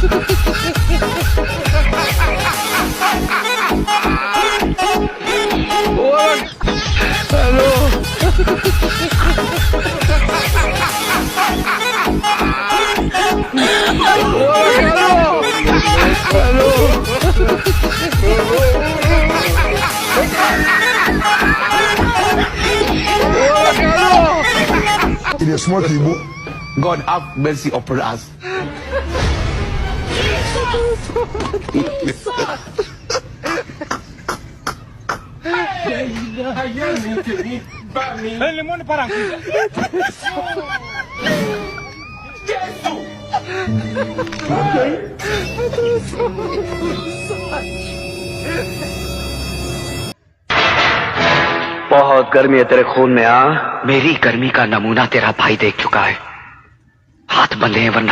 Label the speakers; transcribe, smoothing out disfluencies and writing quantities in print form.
Speaker 1: Il est smart, il est beau.
Speaker 2: God have mercy upon us.
Speaker 3: बहुत गर्मी है तेरे खून में। मेरी गर्मी का नमूना तेरा भाई देख चुका है। हाथ बंधे हैं वरना